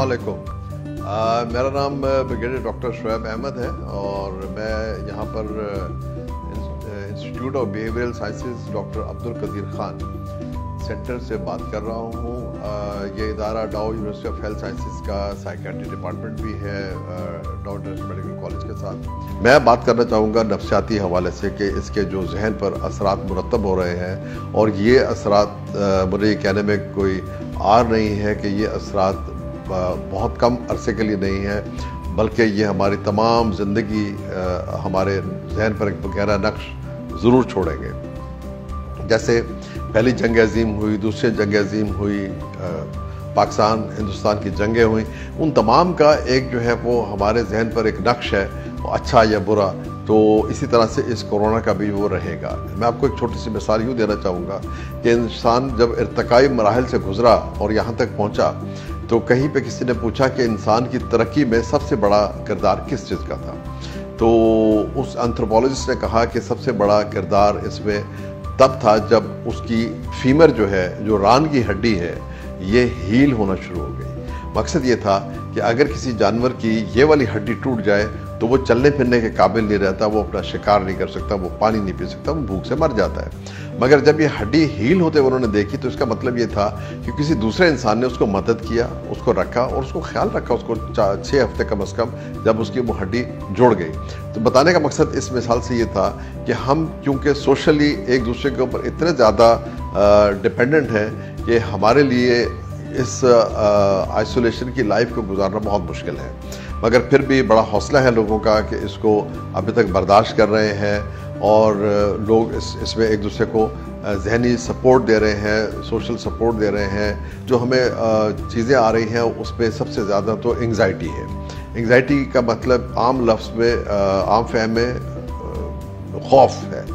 अस्सलाम वालेकुम। मेरा नाम ब्रिगेडियर डॉक्टर शुएब अहमद है और मैं यहाँ पर institute of behavioural sciences doctor Abdul Qadeer Khan centre से बात कर रहा हूँ। ये इदारा Dow university of health sciences का साइकेट्री डिपार्टमेंट भी है डाउ इंटरनेशनल मेडिकल कॉलेज के साथ। मैं बात करना चाहूँगा नफ्सियाती हवाले से कि इसके जो जहन पर असरात मुरतब हो रहे हैं और ये असरात मुझे ये कहने में कोई आर नहीं है कि ये असरात बहुत कम अरसे के लिए नहीं है, बल्कि ये हमारी तमाम ज़िंदगी हमारे जहन पर एक गहरा नक्श ज़रूर छोड़ेंगे। जैसे पहली जंग अज़ीम हुई, दूसरी जंग अज़ीम हुई, पाकिस्तान हिंदुस्तान की जंगें हुई, उन तमाम का एक जो है वो हमारे जहन पर एक नक्श है, अच्छा या बुरा। तो इसी तरह से इस कोरोना का भी वो रहेगा। मैं आपको एक छोटी सी मिसाल यूँ देना चाहूँगा कि इंसान जब इर्तिकाई मराहिल से गुज़रा और यहाँ तक पहुँचा तो कहीं पे किसी ने पूछा कि इंसान की तरक्की में सबसे बड़ा किरदार किस चीज़ का था, तो उस एंथ्रोपोलॉजिस्ट ने कहा कि सबसे बड़ा किरदार इसमें तब था जब उसकी फीमर जो है, जो रान की हड्डी है, ये हील होना शुरू हो गई। मकसद ये था कि अगर किसी जानवर की ये वाली हड्डी टूट जाए तो वो चलने फिरने के काबिल नहीं रहता, वो अपना शिकार नहीं कर सकता, वो पानी नहीं पी सकता, वो भूख से मर जाता है। मगर जब ये हड्डी हील होते हुए उन्होंने देखी तो इसका मतलब ये था कि किसी दूसरे इंसान ने उसको मदद किया, उसको रखा और उसको ख्याल रखा, उसको 6 हफ्ते कम अज़ कम, जब उसकी वो हड्डी जुड़ गई। तो बताने का मकसद इस मिसाल से ये था कि हम क्योंकि सोशली एक दूसरे के ऊपर इतने ज़्यादा डिपेंडेंट हैं कि हमारे लिए इस आइसोलेशन की लाइफ को गुजारना बहुत मुश्किल है, मगर फिर भी बड़ा हौसला है लोगों का कि इसको अभी तक बर्दाश्त कर रहे हैं और लोग इसमें एक दूसरे को जहनी सपोर्ट दे रहे हैं, सोशल सपोर्ट दे रहे हैं। जो हमें चीज़ें आ रही हैं उसमें सबसे ज़्यादा तो एंग्जाइटी है। एंग्जाइटी का मतलब आम लफ्ज़ में, आम फहम में खौफ है,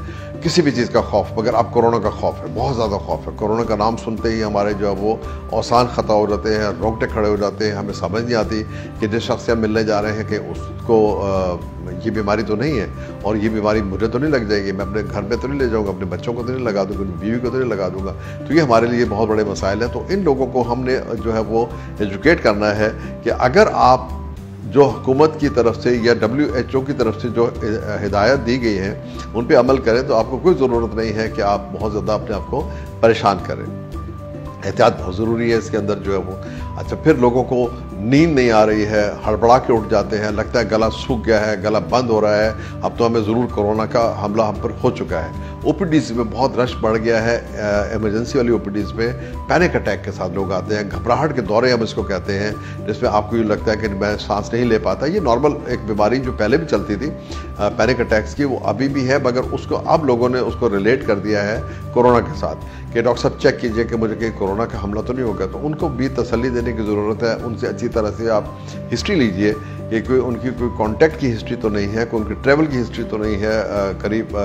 किसी भी चीज़ का खौफ, मगर अब कोरोना का खौफ है, बहुत ज़्यादा खौफ है। कोरोना का नाम सुनते ही हमारे जो है वो औसान ख़ता हो जाते हैं, रोंगटे खड़े हो जाते हैं। हमें समझ नहीं आती कि जिस शख्स से हम मिलने जा रहे हैं कि उसको ये बीमारी तो नहीं है और ये बीमारी मुझे तो नहीं लग जाएगी, मैं अपने घर में तो नहीं ले जाऊँगा, अपने बच्चों को तो नहीं लगा दूँगा, अपनी बीवी को तो नहीं लगा दूँगा। तो ये हमारे लिए बहुत बड़े मसाइल हैं। तो इन लोगों को हमने जो है वो एजुकेट करना है कि अगर आप जो हुकूमत की तरफ से या WHO की तरफ से जो हिदायत दी गई है उन पे अमल करें, तो आपको कोई ज़रूरत नहीं है कि आप बहुत ज़्यादा अपने आप को परेशान करें। एहतियात बहुत ज़रूरी है इसके अंदर जो है वो। अच्छा, फिर लोगों को नींद नहीं आ रही है, हड़बड़ा के उठ जाते हैं, लगता है गला सूख गया है, गला बंद हो रहा है, अब तो हमें ज़रूर कोरोना का हमला हम पर हो चुका है। OPDs में बहुत रश बढ़ गया है। इमरजेंसी वाली OPDs में पैनिक अटैक के साथ लोग आते हैं, घबराहट के दौरे हम इसको कहते हैं, जिसमें आपको ये लगता है कि मैं सांस नहीं ले पाता। ये नॉर्मल एक बीमारी जो पहले भी चलती थी पैनिक अटैक्स की, वो अभी भी है, मगर उसको अब लोगों ने उसको रिलेट कर दिया है कोरोना के साथ कि डॉक्टर साहब चेक कीजिए कि मुझे कहीं कोरोना का हमला तो नहीं होगा। तो उनको भी तसल्ली देने की ज़रूरत है। उनसे अच्छी तरह से आप हिस्ट्री लीजिए कि कोई उनकी कोई कांटेक्ट की हिस्ट्री तो नहीं है, कोई उनकी ट्रैवल की हिस्ट्री तो नहीं है करीब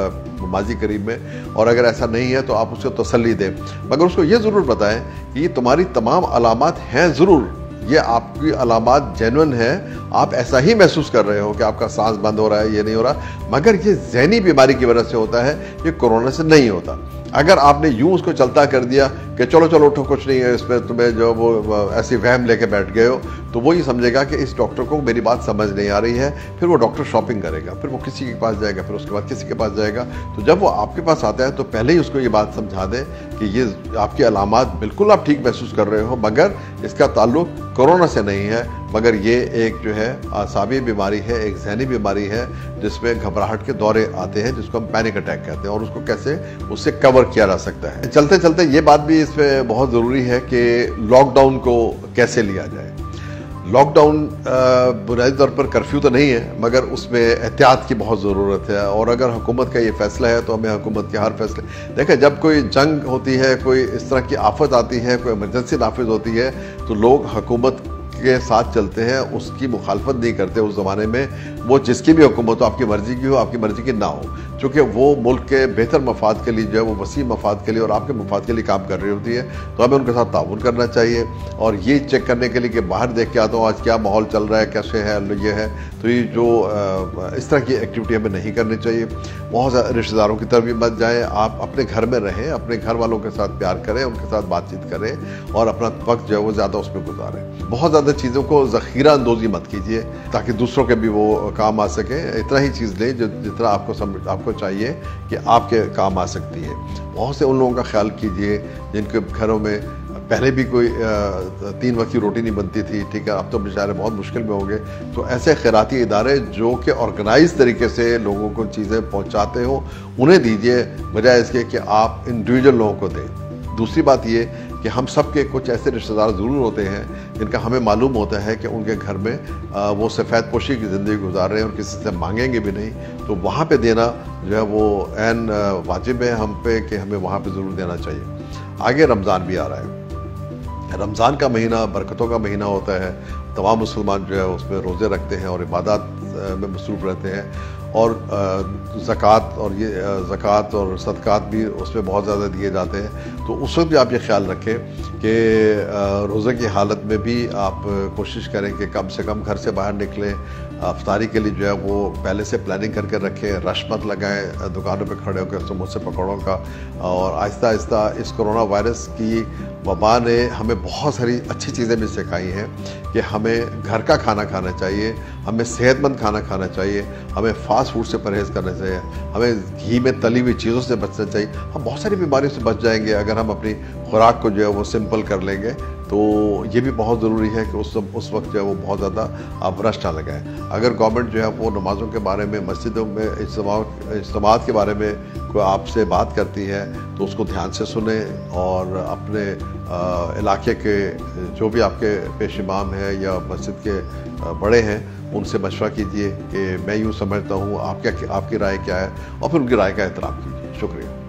माजी करीब में, और अगर ऐसा नहीं है तो आप उसको तसल्ली दें, मगर उसको ये ज़रूर बताएं कि ये तुम्हारी तमाम अलामात हैं, ज़रूर ये आपकी अलामात जेन्युइन है, आप ऐसा ही महसूस कर रहे हो कि आपका सांस बंद हो रहा है, ये नहीं हो रहा, मगर ये जहनी बीमारी की वजह से होता है, ये कोरोना से नहीं होता। अगर आपने यूं उसको चलता कर दिया कि चलो चलो उठो, कुछ नहीं है इसमें, तुम्हें जो वो ऐसी वहम लेके बैठ गए हो, तो वो ये समझेगा कि इस डॉक्टर को मेरी बात समझ नहीं आ रही है, फिर वो डॉक्टर शॉपिंग करेगा, फिर वो किसी के पास जाएगा, फिर उसके बाद किसी के पास जाएगा। तो जब वो आपके पास आता है तो पहले ही उसको ये बात समझा दें कि ये आपकी अलामात बिल्कुल आप ठीक महसूस कर रहे हो, मगर इसका ताल्लुक कोरोना से नहीं है, मगर ये एक जो है आसाबी बीमारी है, एक जहनी बीमारी है जिसमें घबराहट के दौरे आते हैं, जिसको हम पैनिक अटैक कहते हैं, और उसको कैसे उससे कवर किया जा सकता है। चलते चलते ये बात भी इसमें बहुत ज़रूरी है कि लॉकडाउन को कैसे लिया जाए। लॉकडाउन बुनियादी तौर पर कर्फ्यू तो नहीं है, मगर उसमें एहतियात की बहुत ज़रूरत है, और अगर हुकूमत का ये फ़ैसला है तो हमें हुकूमत के हर फैसले देखें। जब कोई जंग होती है, कोई इस तरह की आफत आती है, कोई इमरजेंसी नाफिज होती है, तो लोग हुकूमत के साथ चलते हैं, उसकी मुखालफत नहीं करते। उस ज़माने में वो जिसकी भी हुकूमत हो, आपकी मर्जी की हो, आपकी मर्जी की ना हो, चूँकि वो मुल्क के बेहतर मफाद के लिए जो है वो वसी मफाद के लिए और आपके मफाद के लिए काम कर रही होती है। तो हमें उनके साथ ताउन करना चाहिए और ये चेक करने के लिए कि बाहर देख के आता हूँ आज क्या माहौल चल रहा है, कैसे है, ये है, तो ये जो इस तरह की एक्टिविटी हमें नहीं करनी चाहिए। बहुत ज़्यादा रिश्तेदारों की तरफ भी मत जाएँ, आप अपने घर में रहें, अपने घर वालों के साथ प्यार करें, उनके साथ बातचीत करें और अपना वक्त जो है वो ज़्यादा उसमें गुजारें। बहुत ज़्यादा चीज़ों को ज़ख़ीरा अंदोज़ी मत कीजिए ताकि दूसरों के भी वो काम आ सके। इतना ही चीज़ लें जितना आपको चाहिए कि आपके काम आ सकती है। बहुत से उन लोगों का ख्याल कीजिए जिनके घरों में पहले भी कोई 3 वक्त की रोटी नहीं बनती थी, ठीक है, अब तो बेचारे बहुत मुश्किल में होंगे। तो ऐसे खैराती इदारे जो कि ऑर्गेनाइज तरीके से लोगों को चीज़ें पहुंचाते हो, उन्हें दीजिए बजाय इसके कि आप इंडिविजुअल लोगों को दें। दूसरी बात ये कि हम सब के कुछ ऐसे रिश्तेदार ज़रूर होते हैं जिनका हमें मालूम होता है कि उनके घर में वो सफ़ेद पोशी की ज़िंदगी गुजार रहे हैं और किसी से मांगेंगे भी नहीं, तो वहाँ पे देना जो है वो ऐन वाजिब है हम पे कि हमें वहाँ पे ज़रूर देना चाहिए। आगे रमज़ान भी आ रहा है। रमज़ान का महीना बरकतों का महीना होता है। तमाम मुसलमान जो है उसमें रोज़े रखते हैं और इबादत में मसरूफ़ रहते हैं और ज़कात और सदक़ात भी उसमें बहुत ज़्यादा दिए जाते हैं। तो उस वक्त भी आप ये ख्याल रखें कि रोज़े की हालत में भी आप कोशिश करें कि कम से कम घर से बाहर निकलें। अफ्तारी के लिए जो है वो पहले से प्लानिंग करके रखें, रश मत लगाएं दुकानों पे खड़े होकर समोसे पकौड़ों का। और आहिस्ता आहिस्ता इस कोरोना वायरस की वबा ने हमें बहुत सारी अच्छी चीज़ें भी सिखाई हैं कि हमें घर का खाना खाना चाहिए, हमें सेहतमंद खाना खाना चाहिए, हमें फास्ट फूड से परहेज़ करना चाहिए, हमें घी में तली हुई चीज़ों से बचना चाहिए। हम बहुत सारी बीमारियों से बच जाएंगे अगर हम अपनी खुराक को जो है वो सिंपल कर लेंगे। तो ये भी बहुत ज़रूरी है कि उस वक्त जो है वो बहुत ज़्यादा आप रश ना लगाएं। अगर गवर्नमेंट जो है वो नमाज़ों के बारे में, मस्जिदों में इज्तिमात के बारे में कोई आपसे बात करती है तो उसको ध्यान से सुने और अपने इलाके के जो भी आपके पेश इमाम हैं या मस्जिद के बड़े हैं उनसे मशवरा कीजिए कि मैं यूँ समझता हूँ, आपकी राय क्या है, और फिर उनकी राय का एहतराम कीजिए। शुक्रिया।